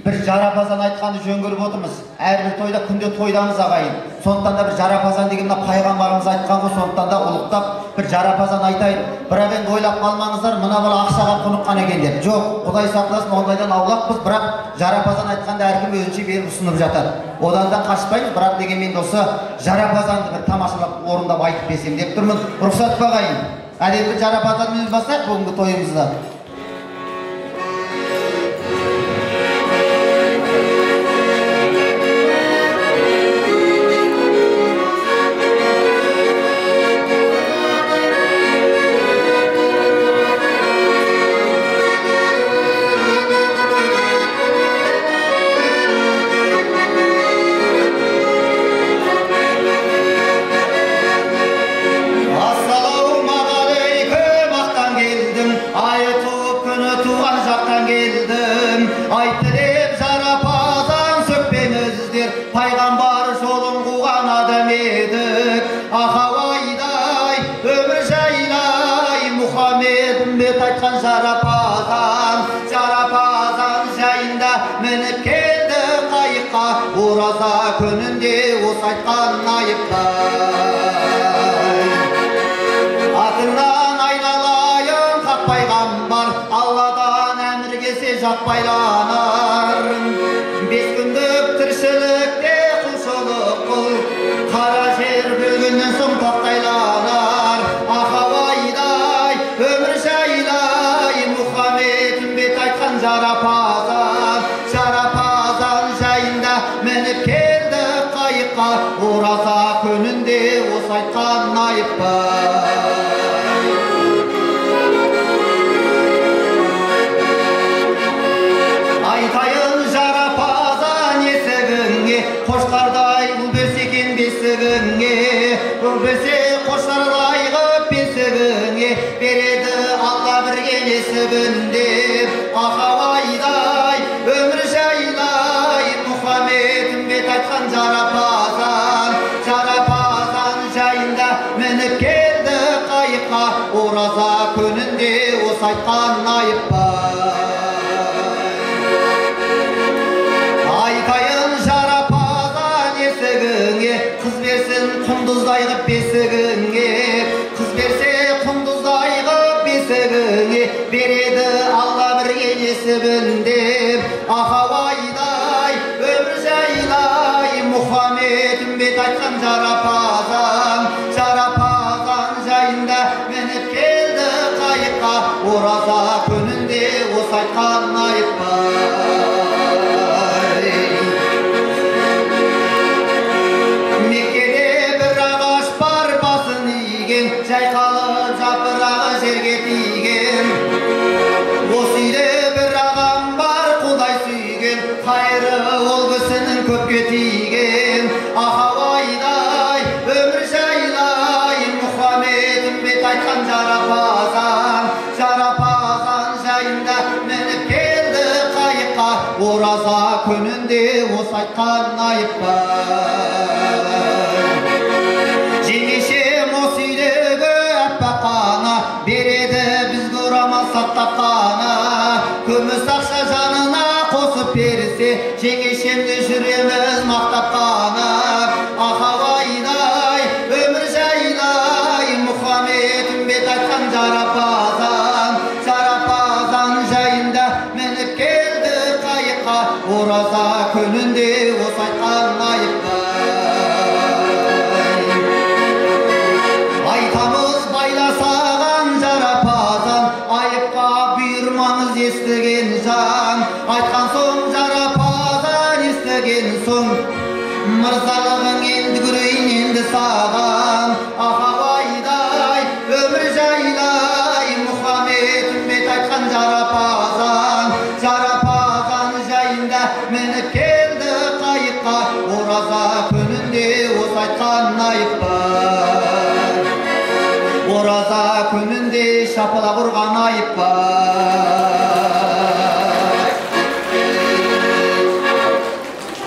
bir жарапазан айтқанды жөн көріп отырмыз. Әрбір тойда күнде тойдамыз ағайын. Сондықтан да бір жарапазан деген мына пайғамбарымыз айтқан ғой, сондықтан да ұлықтап бір жарапазан айтайын. Бірақ енді ойлап қалмаңыздар, мына бұл ақшаға құныққан екен деп. Жоқ, Құдай сақтасын, ондайдан аулақпыз, бірақ жарапазан айтқанда әркім өзінше беріп ұсынып жатады. Одан да қашпаймыз, бірақ дегенмен де осы жарапазанды бір тамашалап орындап айтып берсем деп тұрмын. Рұқсат па ағайын? Әдетті жарапазанмен бастайық бүгінгі тойымызды. Айтты деп жарапазан сөкпеңіздер, пайғамбар жолын қуған адам едік. Ахауайдай өмір жайлай, Мұхаммед үмбет айтқан жарапазан жайында мініп келді қайыққа, ораза күнінде осы айтқан айыптай. Атыңнан айналайын хақ пайғамбар, Алладан әмір келсе жатпайланар. Бес күндік тіршілікте құлшылық қыл, қара жер бөлгеннен соң тоқтайланар. Ахауайдай өмір жайлай, Мұхаммед үмбет айтқан жарапазан жайында мініп келді қайыққа, ораза күнінде осы айтқан айыптай. Айтайын жарапазан есігіңе, қошқардай ұл берсе екен бесігіңе. Ұл берсе қошқардай ғып бесігіңе, береді Алла бірге несібінде. Ахауайдай өмір жайлай, Мұхаммед үмбет айтқан жарапазан жайында мініп келді қайыққа, ораза күнінде осы айтқан айыптай. Айтайын жарапазан есігіңе, қыз берсін құндыздай ғып бесігіңе. Қыз берсе құндыздай ғып бесігіңе, береді Алла бірге несібінде. Ахауайдай өмір жайлай, Мұхаммед үмбет айтқан жарапазан жайында мініп келді қайыққа, ораза күнінде осы айтқан айыптай. Меккеде бір ағаш бар басын иген, жайқалып жапырағы жерге тиген. Осы үйде бір ағам бар Құдай сүйген, қайыры ол кісінің көпке тиген. Ахауайдай өмір жайлай, Мұхаммед үмбет айтқан жарапазан жайында мініп келді қайыққа, ораза күнінде осы айтқан айыптай. Жеңешем осы үйдегі аппақ қана, береді бізге орамал саттап қана. Күміс ақша жанына қосып берсе, жеңешемді жүреміз мақтап қана. Ахауайдай өмір жайлай, Мұхаммед үмбет айтқан жарапазан жайында мініп келді қайыққа, ораза күнінде осы айтқан айыптай. Айтамыз байласаған жарапазан, айыпқа бұйырмаңыз естіген жан. Айтқан соң жарапазан естіген соң, мырзалығың енді көрейін енді саған. Ахауайдай өмір жайлай, Мұхаммед үмбет айтқан жарапазан жайында мініп келді қайыққа, ораза күнінде осы айтқан айыптай. Ораза күнінде шапалақ ұрған айыптай.